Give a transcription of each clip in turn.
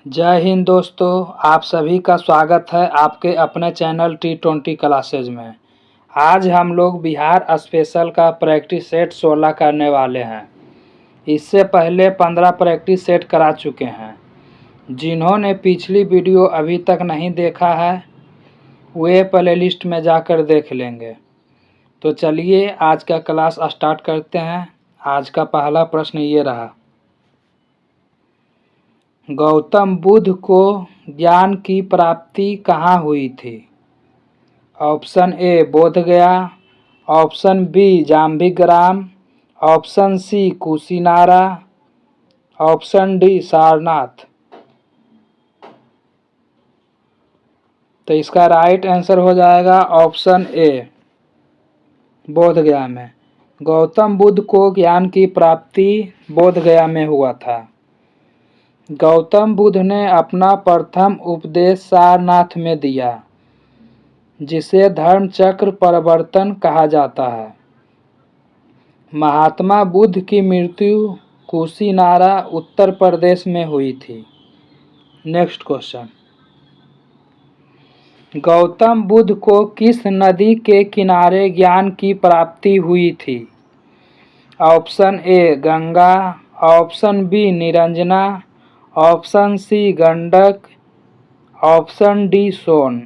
जय हिंद दोस्तों, आप सभी का स्वागत है आपके अपने चैनल T20 क्लासेज में। आज हम लोग बिहार स्पेशल का प्रैक्टिस सेट 16 करने वाले हैं। इससे पहले 15 प्रैक्टिस सेट करा चुके हैं। जिन्होंने पिछली वीडियो अभी तक नहीं देखा है वे प्लेलिस्ट में जाकर देख लेंगे। तो चलिए आज का क्लास स्टार्ट करते हैं। आज का पहला प्रश्न ये रहा, गौतम बुद्ध को ज्ञान की प्राप्ति कहाँ हुई थी? Option A Bodhgaya, option B Jambigram, option C Kushinara, option D Sarnath. तो इसका राइट आंसर हो जाएगा ऑप्शन ए बोधगया में। गौतम बुद्ध को ज्ञान की प्राप्ति बोधगया में हुआ था। गौतम बुद्ध ने अपना प्रथम उपदेश सारनाथ में दिया, जिसे धर्म चक्र परिवर्तन कहा जाता है। महात्मा बुद्ध की मृत्यु कुशीनारा उत्तर प्रदेश में हुई थी। नेक्स्ट क्वेश्चन, गौतम बुद्ध को किस नदी के किनारे ज्ञान की प्राप्ति हुई थी? Option A Ganga, option B Niranjana, option C Gandak, option D Son.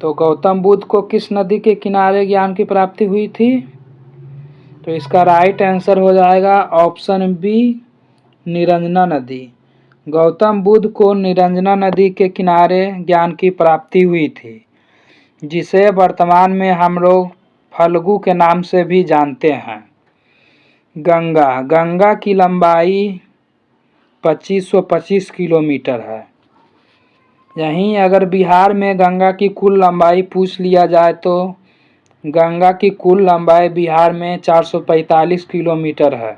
तो गौतम बुद्ध को किस नदी के किनारे ज्ञान की प्राप्ति हुई थी? तो इसका राइट आंसर हो जाएगा ऑप्शन बी निरंजना नदी। गौतम बुद्ध को निरंजना नदी के किनारे ज्ञान की प्राप्ति हुई थी, जिसे वर्तमान में हम लोग फल्गु के नाम से भी जानते हैं। गंगा की लंबाई 2525 किलोमीटर है। यहीं अगर बिहार में गंगा की कुल लंबाई पूछ लिया जाए तो गंगा की कुल लंबाई बिहार में 445 किलोमीटर है।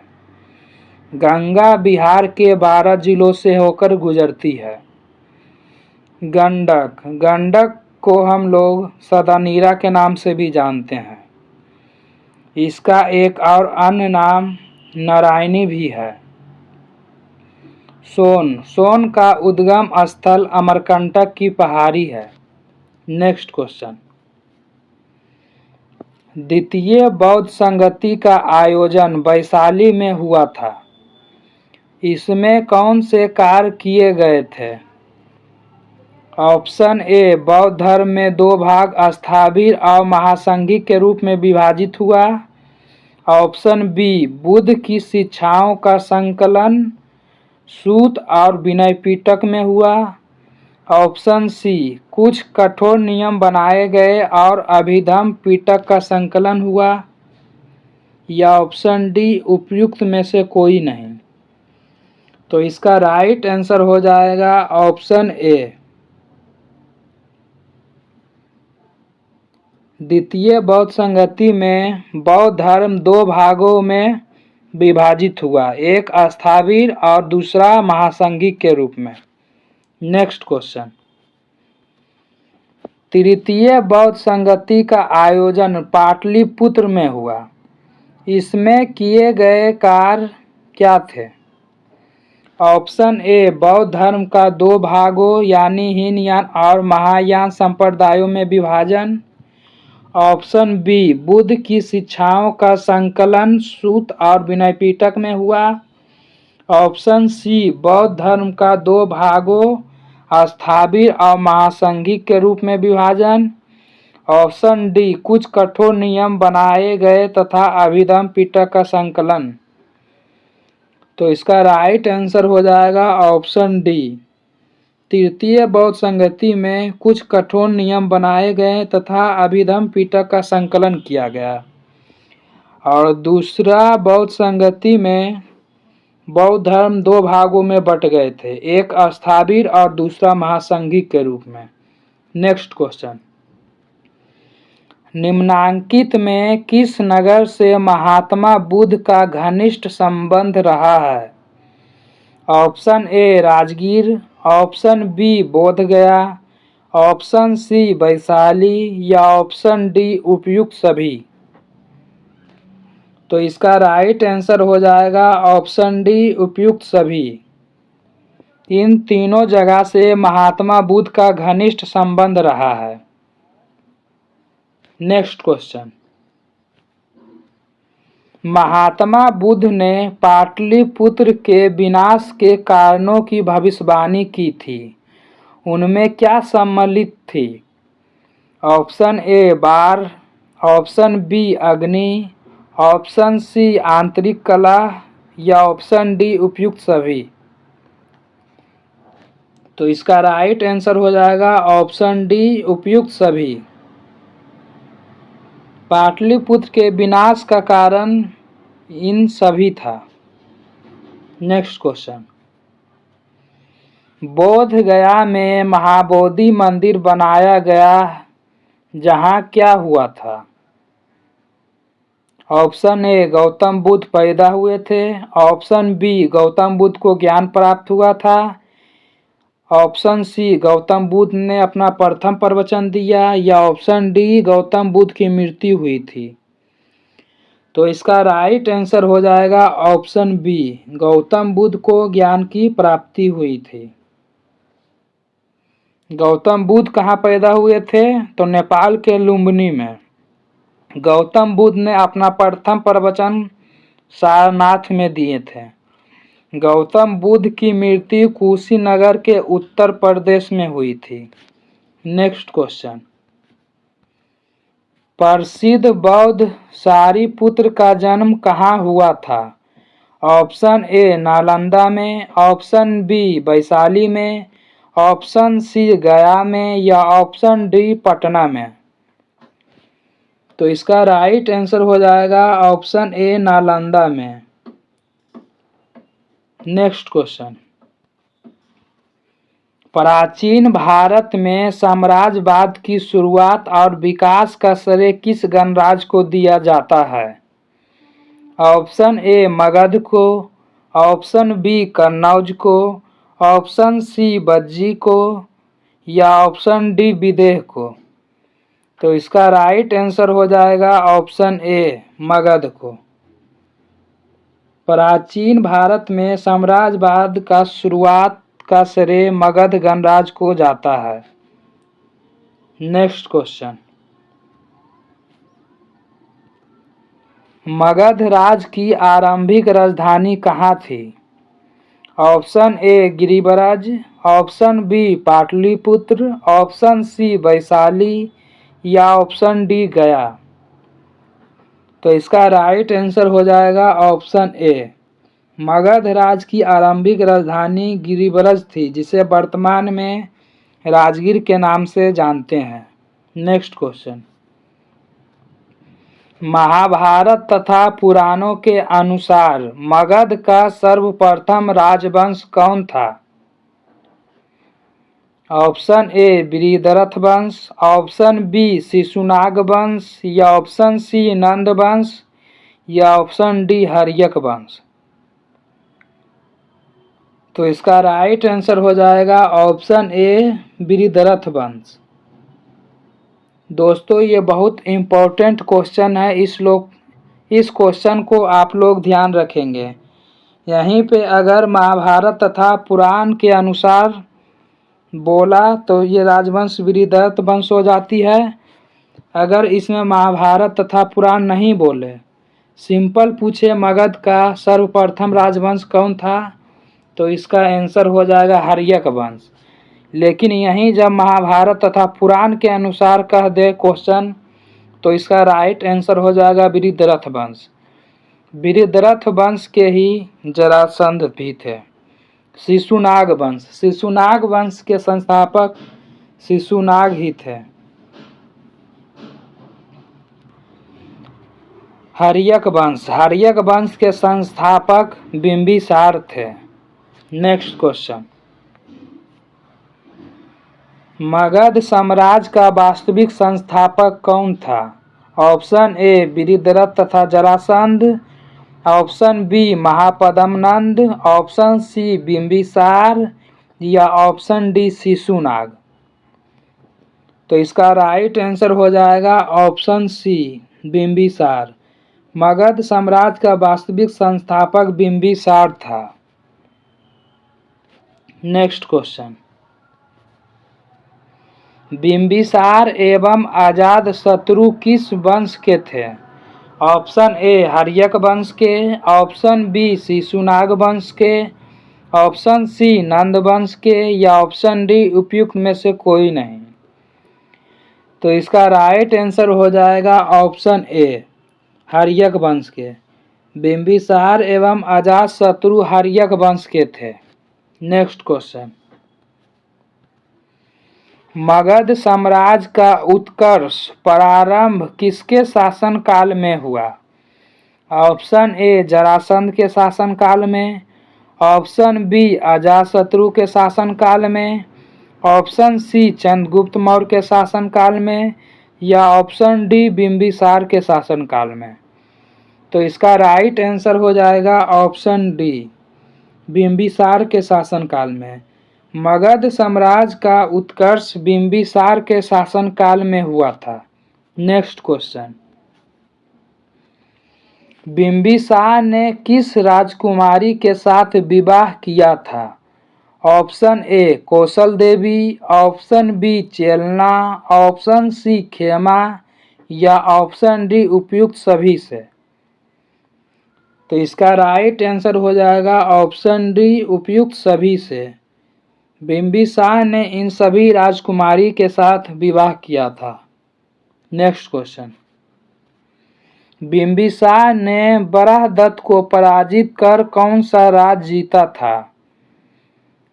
गंगा बिहार के 12 जिलों से होकर गुजरती है। गंडक को हम लोग सदानीरा के नाम से भी जानते हैं। इसका एक और अन्य नाम नारायणी भी है। सोन का उद्गम स्थल अमरकंटक की पहाड़ी है। नेक्स्ट क्वेश्चन, द्वितीय बौद्ध संगति का आयोजन वैशाली में हुआ था। इसमें कौन से कार्य किए गए थे? ऑप्शन ए बौद्ध धर्म में दो भाग स्थावीर और महासंघी के रूप में विभाजित हुआ। ऑप्शन बी बुद्ध की शिक्षाओं का संकलन सूत और विनय पिटक में हुआ। ऑप्शन सी कुछ कठोर नियम बनाए गए और अभिधम्म पिटक का संकलन हुआ। या ऑप्शन डी उपयुक्त में से कोई नहीं। तो इसका राइट आंसर हो जाएगा ऑप्शन ए द्वितीय बौद्ध संगति में बौद्ध धर्म दो भागों में विभाजित हुआ, एक स्थावीर और दूसरा महासंघी के रूप में। नेक्स्ट क्वेश्चन, तृतीय बौद्ध संगति का आयोजन पाटलिपुत्र में हुआ। इसमें किए गए कार्य क्या थे? ऑप्शन ए बौद्ध धर्म का दो भागों यानी हीनयान और महायान संप्रदायों में विभाजन। ऑप्शन बी बुद्ध की शिक्षाओं का संकलन सूत और विनय पिटक में हुआ। ऑप्शन सी बौद्ध धर्म का दो भागों स्थावीर और महासंघी के रूप में विभाजन। ऑप्शन डी कुछ कठोर नियम बनाए गए तथा अभिधम्म पिटक का संकलन। तो इसका राइट आंसर हो जाएगा ऑप्शन डी तृतीय बौद्ध संगति में कुछ कठोर नियम बनाए गए तथा अभिधम्म पिटक का संकलन किया गया। और दूसरा बौद्ध संगति में बौद्ध धर्म दो भागों में बट गए थे, एक स्थावीर और दूसरा महासंघी के रूप में। नेक्स्ट क्वेश्चन, निम्नांकित में किस नगर से महात्मा बुद्ध का घनिष्ठ संबंध रहा है? Option A Rajgir, option B Bodh Gaya, option C Vaishali या ऑप्शन डी उपयुक्त सभी। तो इसका राइट आंसर हो जाएगा ऑप्शन डी उपयुक्त सभी। इन तीनों जगह से महात्मा बुद्ध का घनिष्ठ संबंध रहा है। नेक्स्ट क्वेश्चन, महात्मा बुद्ध ने पाटलिपुत्र के विनाश के कारणों की भविष्यवाणी की थी, उनमें क्या सम्मिलित थी? ऑप्शन ए बार, ऑप्शन बी अग्नि, ऑप्शन सी आंतरिक कला या ऑप्शन डी उपयुक्त सभी। तो इसका राइट आंसर हो जाएगा ऑप्शन डी उपयुक्त सभी। पाटलिपुत्र के विनाश का कारण इन सभी था। नेक्स्ट क्वेश्चन, बोध गया में महाबोधि मंदिर बनाया गया, जहां क्या हुआ था? ऑप्शन ए गौतम बुद्ध पैदा हुए थे, ऑप्शन बी गौतम बुद्ध को ज्ञान प्राप्त हुआ था, ऑप्शन सी गौतम बुद्ध ने अपना प्रथम प्रवचन दिया, या ऑप्शन डी गौतम बुद्ध की मृत्यु हुई थी। तो इसका राइट आंसर हो जाएगा ऑप्शन बी, गौतम बुद्ध को ज्ञान की प्राप्ति हुई थी। गौतम बुद्ध कहाँ पैदा हुए थे? तो नेपाल के लुम्बिनी में। गौतम बुद्ध ने अपना प्रथम प्रवचन सारनाथ में दिए थे। गौतम बुद्ध की मृत्यु कुशीनगर के उत्तर प्रदेश में हुई थी। नेक्स्ट क्वेश्चन, प्रसिद्ध बौद्ध सारिपुत्र का जन्म कहाँ हुआ था? ऑप्शन ए नालंदा में, ऑप्शन बी वैशाली में, ऑप्शन सी गया में या ऑप्शन डी पटना में। तो इसका राइट आंसर हो जाएगा ऑप्शन ए नालंदा में। नेक्स्ट क्वेश्चन, प्राचीन भारत में साम्राज्यवाद की शुरुआत और विकास का श्रेय किस गणराज्य को दिया जाता है? ऑप्शन ए मगध को, ऑप्शन बी कन्नौज को, ऑप्शन सी बज्जी को या ऑप्शन डी विदेह को। तो इसका राइट आंसर हो जाएगा ऑप्शन ए मगध को। प्राचीन भारत में साम्राज्यवाद का शुरुआत का श्रेय मगध गणराज्य को जाता है। नेक्स्ट क्वेश्चन, मगध राज की आरंभिक राजधानी कहाँ थी? ऑप्शन ए गिरिब्रज, option B Pataliputra, option C Vaishali या ऑप्शन डी गया। तो इसका राइट आंसर हो जाएगा ऑप्शन ए, मगध राज की आरंभिक राजधानी गिरिब्रज थी, जिसे वर्तमान में राजगीर के नाम से जानते हैं। नेक्स्ट क्वेश्चन, महाभारत तथा पुराणों के अनुसार मगध का सर्वप्रथम राजवंश कौन था? ऑप्शन ए बृहद्रथ वंश, ऑप्शन बी शिशुनाग वंश या ऑप्शन सी नंद वंश या ऑप्शन डी हर्यक वंश। तो इसका राइट आंसर हो जाएगा ऑप्शन ए बृहद्रथ वंश। दोस्तों, ये बहुत इम्पोर्टेंट क्वेश्चन है, इस क्वेश्चन को आप लोग ध्यान रखेंगे। यहीं पे अगर महाभारत तथा पुराण के अनुसार बोला तो ये राजवंश बृहद्रथ वंश हो जाती है। अगर इसमें महाभारत तथा पुराण नहीं बोले, सिंपल पूछे मगध का सर्वप्रथम राजवंश कौन था, तो इसका आंसर हो जाएगा हर्यक वंश। लेकिन यहीं जब महाभारत तथा पुराण के अनुसार कह दे क्वेश्चन, तो इसका राइट आंसर हो जाएगा बृहद्रथ वंश। बृहद्रथ वंश के ही जरासंध भी थे। शिशुनाग वंश, शिशुनाग वंश के संस्थापक शिशुनाग ही थे। हर्यक वंश के संस्थापक बिंबिसार थे। नेक्स्ट क्वेश्चन, मगध साम्राज्य का वास्तविक संस्थापक कौन था? ऑप्शन ए बृहद्रथ तथा Jarasandha, option B Mahapadma Nanda, option C Bimbisara या ऑप्शन डी शिशुनाग। तो इसका राइट आंसर हो जाएगा ऑप्शन सी बिंबिसार। मगध साम्राज्य का वास्तविक संस्थापक बिंबिसार था। नेक्स्ट क्वेश्चन, बिंबिसार एवं अजातशत्रु किस वंश के थे? ऑप्शन ए हर्यक वंश के, ऑप्शन बी शिशुनाग वंश के, ऑप्शन सी नंद वंश के या ऑप्शन डी उपयुक्त में से कोई नहीं। तो इसका राइट आंसर हो जाएगा ऑप्शन ए हर्यक वंश के। बिंबिसार एवं अजातशत्रु हर्यक वंश के थे। नेक्स्ट क्वेश्चन, मगध साम्राज्य का उत्कर्ष प्रारंभ किसके शासनकाल में हुआ? ऑप्शन ए जरासंध के शासनकाल में, ऑप्शन बी अजातशत्रु के शासनकाल में, ऑप्शन सी चंद्रगुप्त मौर्य के शासनकाल में या ऑप्शन डी बिंबिसार के शासनकाल में। तो इसका राइट आंसर हो जाएगा ऑप्शन डी बिंबिसार के शासनकाल में। मगध साम्राज्य का उत्कर्ष बिंबिसार के शासनकाल में हुआ था। नेक्स्ट क्वेश्चन, बिंबिसार ने किस राजकुमारी के साथ विवाह किया था? Option A Kaushal Devi, option B Chellana, option C Khema या ऑप्शन डी उपयुक्त सभी से। तो इसका राइट आंसर हो जाएगा ऑप्शन डी उपयुक्त सभी से। बिंबिसार ने इन सभी राजकुमारी के साथ विवाह किया था। नेक्स्ट क्वेश्चन, बिंबिसार ने बराहदत्त को पराजित कर कौन सा राज्य जीता था?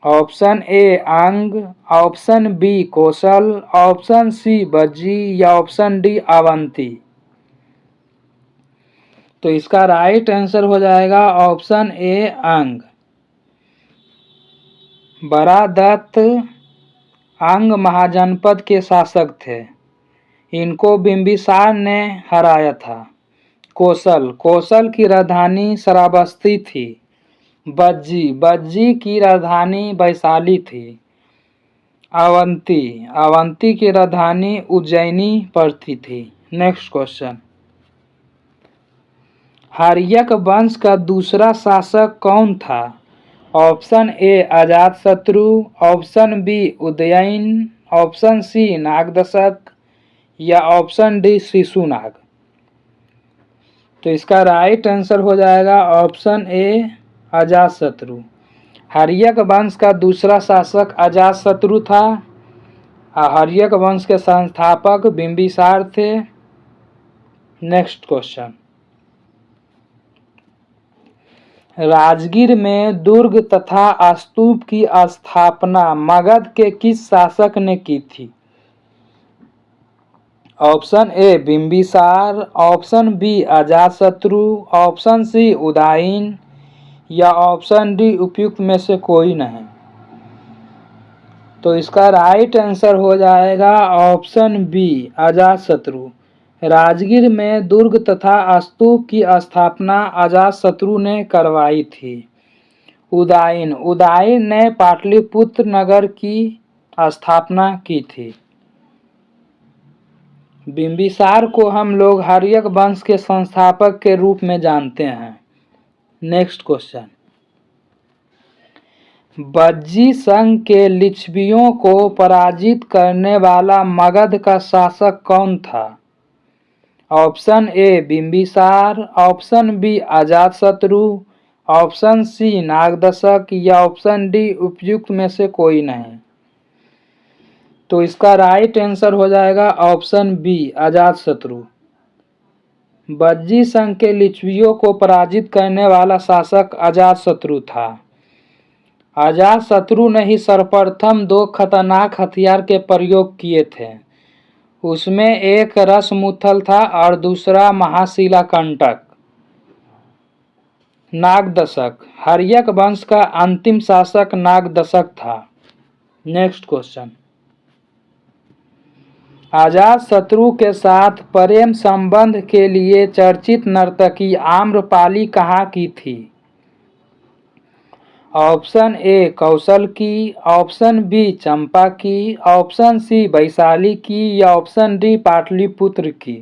ऑप्शन ए अंग, ऑप्शन बी कौशल, ऑप्शन सी बज्जी या ऑप्शन डी अवंती। तो इसका राइट आंसर हो जाएगा ऑप्शन ए अंग। बराहदत्त अंग महाजनपद के शासक थे। इनको बिंबिसार ने हराया था। कौशल की राजधानी श्रावस्ती थी। बज्जी की राजधानी वैशाली थी। अवंती की राजधानी उज्जैनी पड़ती थी। नेक्स्ट क्वेश्चन, हर्यक वंश का दूसरा शासक कौन था? Option A Ajatashatru, option B Udayan, option C Nagadasaka या ऑप्शन डी शिशुनाग। तो इसका राइट आंसर हो जाएगा ऑप्शन ए अजातशत्रु। हर्यक वंश का दूसरा शासक अजातशत्रु था। हर्यक वंश के संस्थापक बिंबिसार थे। नेक्स्ट क्वेश्चन, राजगीर में दुर्ग तथा स्तूप की स्थापना मगध के किस शासक ने की थी? Option A Bimbisara, option B Ajatashatru, option C Udayan या ऑप्शन डी उपयुक्त में से कोई नहीं। तो इसका राइट आंसर हो जाएगा ऑप्शन बी अजातशत्रु। राजगीर में दुर्ग तथा स्तूप की स्थापना अजातशत्रु ने करवाई थी। उदयन ने पाटलिपुत्र नगर की स्थापना की थी। बिंबिसार को हम लोग हर्यक वंश के संस्थापक के रूप में जानते हैं। नेक्स्ट क्वेश्चन, बज्जी संघ के लिच्छवियों को पराजित करने वाला मगध का शासक कौन था? Option A Bimbisara, option B Ajatashatru, option C Nagadasaka या ऑप्शन डी उपयुक्त में से कोई नहीं। तो इसका राइट आंसर हो जाएगा ऑप्शन बी अजातशत्रु। बज्जी संघ के लिच्छवियों को पराजित करने वाला शासक अजातशत्रु था। अजातशत्रु ने ही सर्वप्रथम 2 खतरनाक हथियार के प्रयोग किए थे। उसमें एक रसमुथल था और दूसरा महाशिलाकंटक। नागदशक, हर्यक वंश का अंतिम शासक नागदशक था। नेक्स्ट क्वेश्चन, अजातशत्रु के साथ प्रेम संबंध के लिए चर्चित नर्तकी आम्रपाली कहाँ की थी? ऑप्शन ए कौशल की, ऑप्शन बी चंपा की, ऑप्शन सी वैशाली की या ऑप्शन डी पाटलिपुत्र की।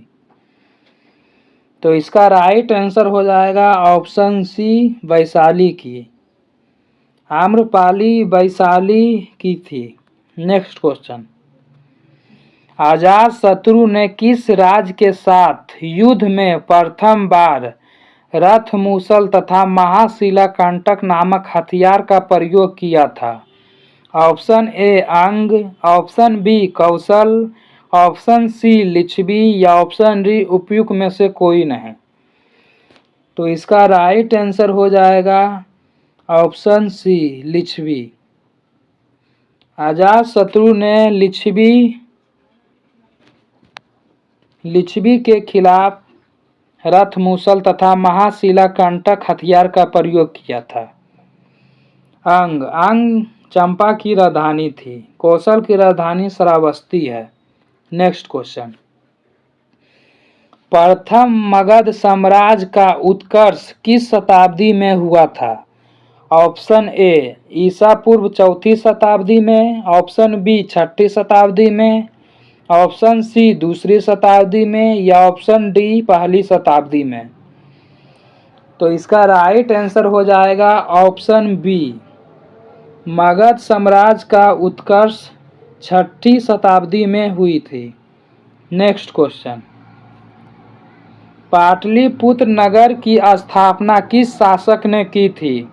तो इसका राइट आंसर हो जाएगा ऑप्शन सी वैशाली की। आम्रपाली वैशाली की थी। नेक्स्ट क्वेश्चन, अजातशत्रु ने किस राज्य के साथ युद्ध में प्रथम बार रथ मूसल तथा महाशिलाकंटक नामक हथियार का प्रयोग किया था? ऑप्शन ए अंग, ऑप्शन बी कौशल, ऑप्शन सी लिच्छवी या ऑप्शन डी उपयुक्त में से कोई नहीं। तो इसका राइट आंसर हो जाएगा ऑप्शन सी लिच्छवी। अजातशत्रु ने लिच्छवी के खिलाफ रथ मूसल तथा महाशिलाकंटक हथियार का प्रयोग किया था। अंग चंपा की राजधानी थी। कौशल की राजधानी श्रावस्ती है। नेक्स्ट क्वेश्चन, प्रथम मगध साम्राज्य का उत्कर्ष किस शताब्दी में हुआ था? ऑप्शन ए ईसा पूर्व 4वीं शताब्दी में, ऑप्शन बी 6वीं शताब्दी में, ऑप्शन सी 2री शताब्दी में या ऑप्शन डी 1ली शताब्दी में। तो इसका राइट आंसर हो जाएगा ऑप्शन बी, मगध साम्राज्य का उत्कर्ष 6वीं शताब्दी में हुई थी। नेक्स्ट क्वेश्चन, पाटलिपुत्र नगर की स्थापना किस शासक ने की थी?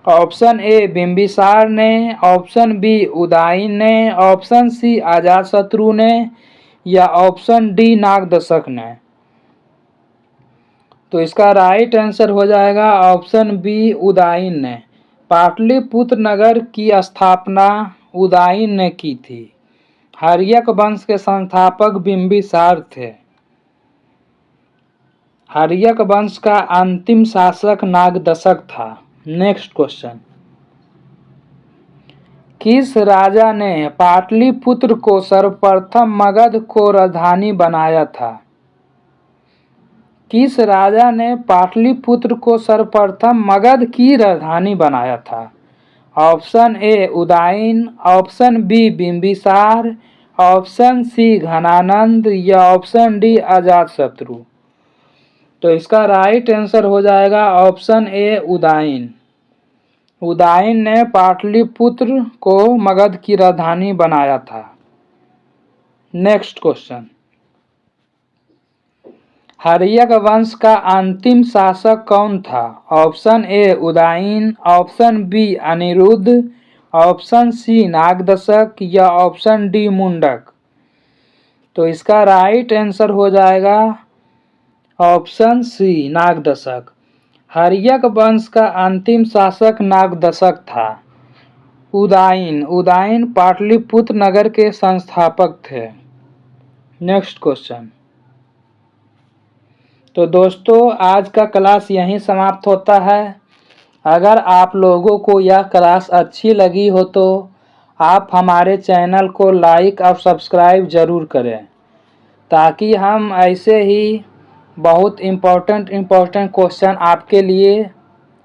ऑप्शन ए बिंबिसार ने, ऑप्शन बी उदयन ने, ऑप्शन सी अजातशत्रु ने या ऑप्शन डी नागदशक ने। तो इसका राइट आंसर हो जाएगा ऑप्शन बी उदयन ने। पाटलिपुत्र नगर की स्थापना उदयन ने की थी। हर्यक वंश के संस्थापक बिंबिसार थे। हर्यक वंश का अंतिम शासक नागदशक था। नेक्स्ट क्वेश्चन, किस राजा ने पाटलिपुत्र को सर्वप्रथम मगध को राजधानी बनाया था? किस राजा ने पाटलिपुत्र को सर्वप्रथम मगध की राजधानी बनाया था? Option A Udayan, option B Bimbisara, option C Ghanananda या ऑप्शन डी अजातशत्रु। तो इसका राइट आंसर हो जाएगा ऑप्शन ए उदयन। उदयन ने पाटलिपुत्र को मगध की राजधानी बनाया था। नेक्स्ट क्वेश्चन, हर्यक वंश का अंतिम शासक कौन था? Option A Udayan, option B Aniruddha, option C Nagadasaka या ऑप्शन डी मुंडक। तो इसका राइट आंसर हो जाएगा ऑप्शन सी नागदशक। हर्यक वंश का अंतिम शासक नागदशक था। उदयन पाटलिपुत्र नगर के संस्थापक थे। नेक्स्ट क्वेश्चन, तो दोस्तों आज का क्लास यहीं समाप्त होता है। अगर आप लोगों को यह क्लास अच्छी लगी हो तो आप हमारे चैनल को लाइक और सब्सक्राइब ज़रूर करें, ताकि हम ऐसे ही बहुत इम्पोर्टेंट क्वेश्चन आपके लिए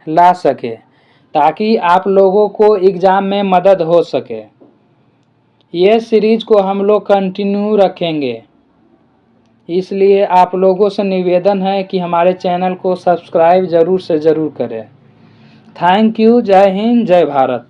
ला सके, ताकि आप लोगों को एग्ज़ाम में मदद हो सके। ये सीरीज को हम लोग कंटिन्यू रखेंगे, इसलिए आप लोगों से निवेदन है कि हमारे चैनल को सब्सक्राइब ज़रूर से ज़रूर करें। Thank you. जय हिंद, जय भारत।